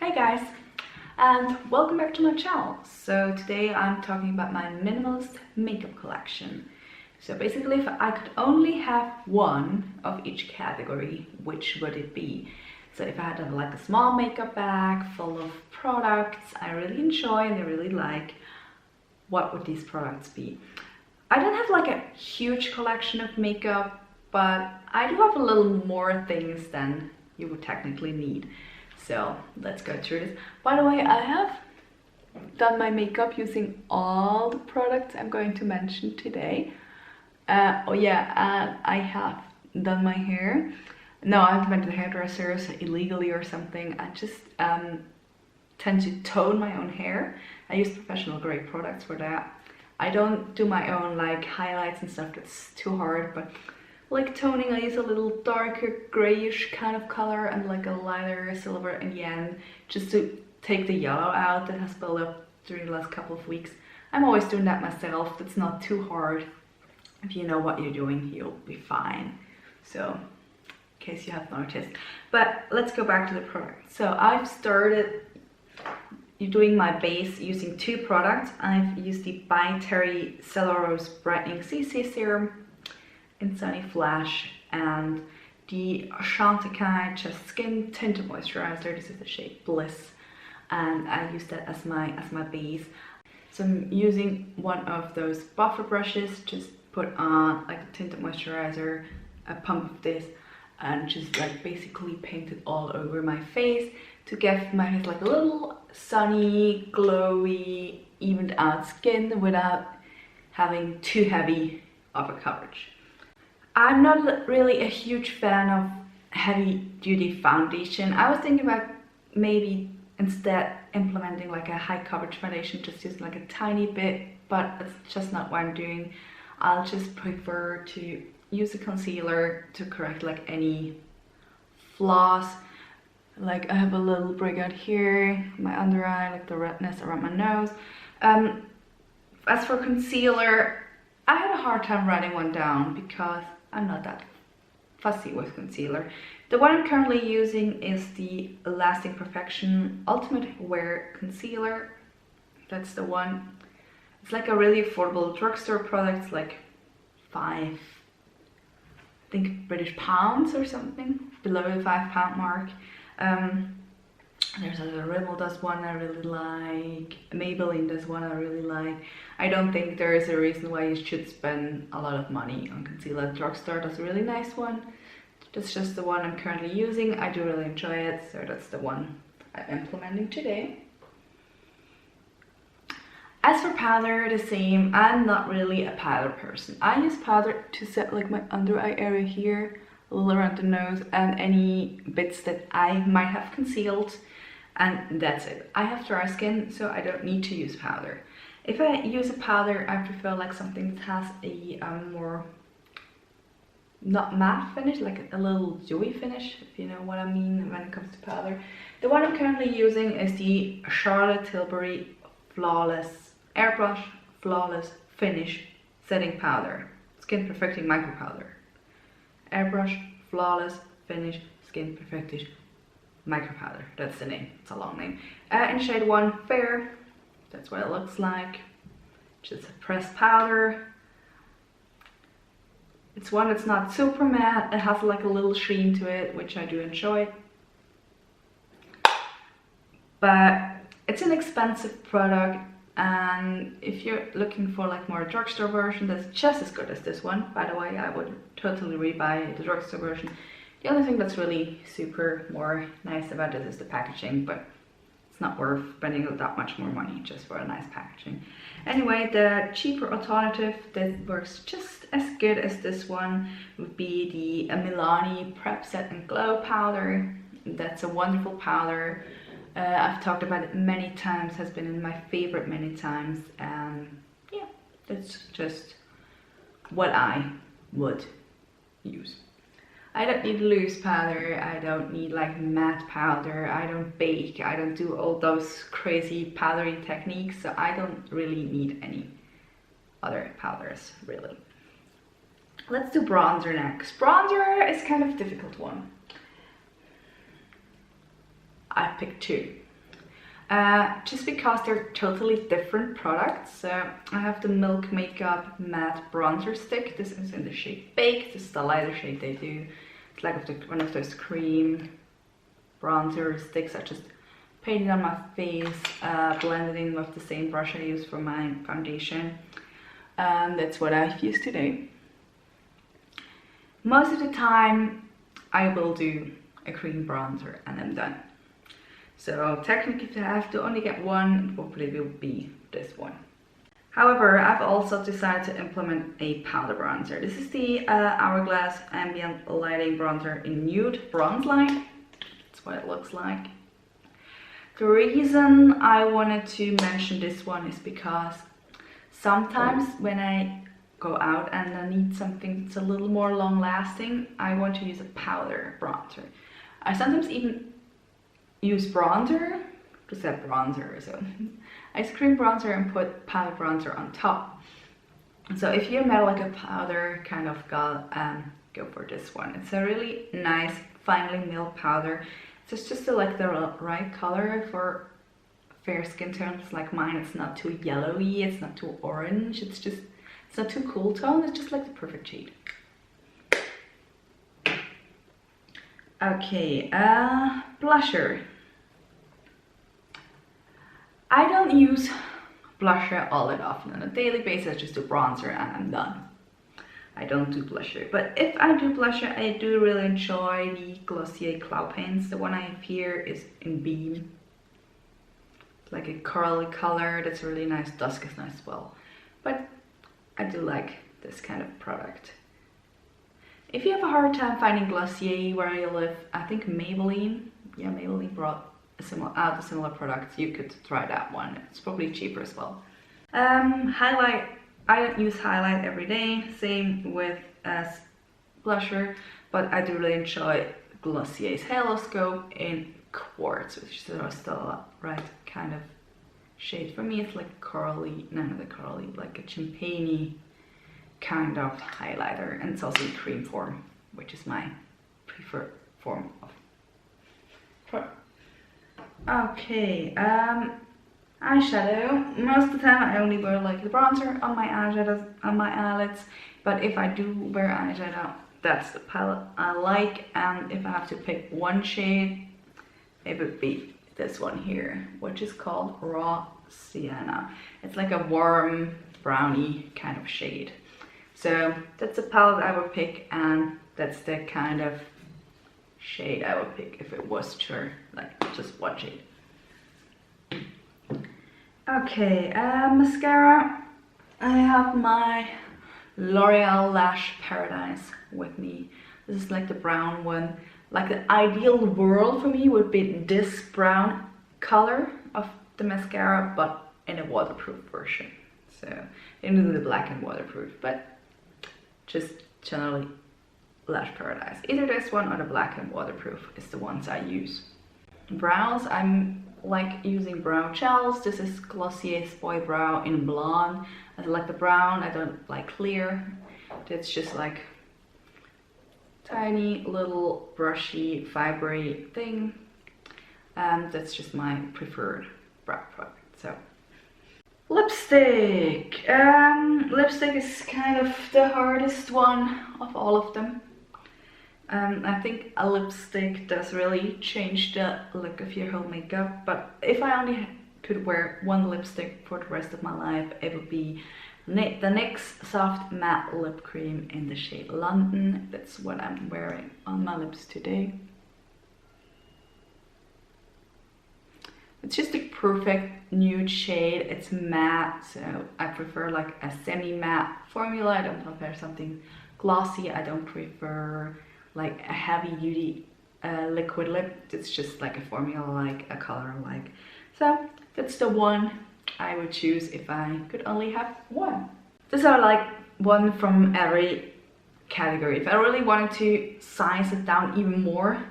Hi guys, and welcome back to my channel. So today I'm talking about my minimalist makeup collection. So basically, if I could only have one of each category, which would it be? So if I had like a small makeup bag full of products I really enjoy and I really like, what would these products be? I don't have like a huge collection of makeup, but I do have a little more things than you would technically need. So let's go through this. By the way, I have done my makeup using all the products I'm going to mention today. Oh yeah, and I have done my hair. No, I haven't been to the hairdressers illegally or something. I just tend to tone my own hair. I use professional grade products for that. I don't do my own like highlights and stuff, that's too hard, but like toning, I use a little darker grayish kind of color and like a lighter silver in the end, just to take the yellow out that has built up during the last couple of weeks. I'm always doing that myself. That's not too hard. If you know what you're doing, you'll be fine. So, in case you have noticed. But let's go back to the product. So I've started doing my base using two products. I've used the by Terry Cellulose Brightening CC Serum in Sunny Flash and the Chantecaille Just Skin Tinted Moisturizer. This is the shade Bliss, and I use that as my base. So I'm using one of those buffer brushes, just put on like a tinted moisturizer, a pump of this, and just like basically paint it all over my face to give my face like a little sunny, glowy, evened out skin without having too heavy of a coverage. I'm not really a huge fan of heavy duty foundation. I was thinking about maybe instead implementing like a high coverage foundation, just using like a tiny bit, but it's just not what I'm doing. I'll just prefer to use a concealer to correct like any flaws. Like I have a little breakout here, my under eye, like the redness around my nose. As for concealer, I had a hard time writing one down because I'm not that fussy with concealer. The one I'm currently using is the Lasting Perfection Ultimate Wear Concealer. That's the one. It's like a really affordable drugstore product. It's like I think British pounds or something, below the £5 mark. There's a Rimmel does one I really like, Maybelline does one I really like. I don't think there is a reason why you should spend a lot of money on concealer. Drugstore does a really nice one. That's just the one I'm currently using. I do really enjoy it, so that's the one I'm implementing today. As for powder, the same. I'm not really a powder person. I use powder to set like my under eye area here, a little around the nose, and any bits that I might have concealed, and that's it. I have dry skin, so I don't need to use powder. If I use a powder, I prefer like something that has a more not matte finish, like a little dewy finish, if you know what I mean when it comes to powder. The one I'm currently using is the Charlotte Tilbury Flawless Airbrush Flawless Finish Setting Powder, Skin Perfecting Micro Powder. Airbrush Flawless Finish Skin Perfecting Micro Powder. That's the name. It's a long name. In shade 1 Fair. That's what it looks like. Just a pressed powder. It's one that's not super matte. It has like a little sheen to it, which I do enjoy. But it's an expensive product, and if you're looking for like more drugstore version that's just as good as this one, by the way, I would totally rebuy the drugstore version. The only thing that's really super more nice about it is the packaging, but it's not worth spending that much more money just for a nice packaging. Anyway, the cheaper alternative that works just as good as this one would be the Milani Prep Set and Glow powder. That's a wonderful powder. I've talked about it many times, has been in my favorite many times, and yeah, that's just what I would use. I don't need loose powder, I don't need like matte powder, I don't bake, I don't do all those crazy powdering techniques, so I don't really need any other powders, really. Let's do bronzer next. Bronzer is kind of a difficult one. I picked two. just because they're totally different products. So I have the Milk Makeup Matte Bronzer Stick. This is in the shade Baked. This is the lighter shade they do. It's like one of those cream bronzer sticks. I just painted on my face, blended in with the same brush I use for my foundation. And that's what I've used today. Most of the time I will do a cream bronzer and I'm done. So technically if I have to only get one, it probably will be this one. However, I've also decided to implement a powder bronzer. This is the Hourglass Ambient Lighting Bronzer in Nude Bronze Light. That's what it looks like. The reason I wanted to mention this one is because sometimes when I go out and I need something that's a little more long lasting, I want to use a powder bronzer. I sometimes even use bronzer, just said bronzer, so ice cream bronzer and put powder bronzer on top. So if you're not like a powder kind of gal, go for this one. It's a really nice finely milled powder. It's just like the right color for fair skin tones like mine. It's not too yellowy, it's not too orange, it's not too cool tone, it's just like the perfect shade. Okay, blusher. I don't use blusher all that often. On a daily basis, I just do bronzer and I'm done. I don't do blusher, but if I do blusher, I do really enjoy the Glossier Cloud Paints. The one I have here is in Beam. It's like a corally color that's really nice. Dusk is nice as well, but I do like this kind of product. If you have a hard time finding Glossier where you live, I think Maybelline, yeah, Maybelline brought a similar products. You could try that one. It's probably cheaper as well. Highlight. I don't use highlight every day, same with blusher, but I do really enjoy Glossier's Halo Scope in Quartz, which is the right kind of shade. For me, it's like corally, no, not a corally, like a champagne-y kind of highlighter, and it's also in cream form, which is my preferred form of product. Okay, eyeshadow. Most of the time I only wear like the bronzer on my eyeshadows, on my eyelids, but if I do wear eyeshadow, that's the palette I like. And if I have to pick one shade, it would be this one here, which is called Raw Sienna. It's like a warm brownie kind of shade. So that's the palette I would pick, and that's the kind of shade I would pick if it was like just one shade. Okay, mascara. I have my L'Oreal Lash Paradise with me. This is like the brown one. Like the ideal world for me would be this brown color of the mascara, but in a waterproof version. So into the black and waterproof, but just generally Lash Paradise. Either this one or the black and waterproof is the ones I use. Brows, I'm like using brow gels. This is Glossier's Boy Brow in Blonde. I like the brown, I don't like clear. It's just like tiny little brushy fibery thing, and that's just my preferred brow product. So lipstick. Lipstick is kind of the hardest one of all of them. I think a lipstick does really change the look of your whole makeup, but if I only could wear one lipstick for the rest of my life, it would be the NYX Soft Matte Lip Cream in the shade London. That's what I'm wearing on my lips today. It's just a perfect nude shade. It's matte, so I prefer like a semi-matte formula. I don't prefer something glossy. I don't prefer like a heavy duty liquid lip. It's just like a formula, like a color like. So that's the one I would choose if I could only have one. These are like one from every category. If I really wanted to size it down even more,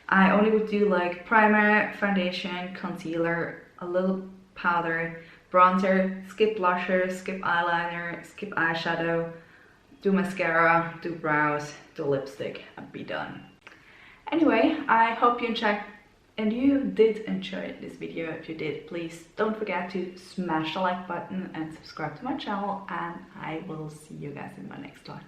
I only would do like primer, foundation, concealer, a little powder, bronzer, skip blusher, skip eyeliner, skip eyeshadow, do mascara, do brows, do lipstick, and be done. Anyway, I hope you and you did enjoy this video. If you did, please don't forget to smash the like button and subscribe to my channel, and I will see you guys in my next one.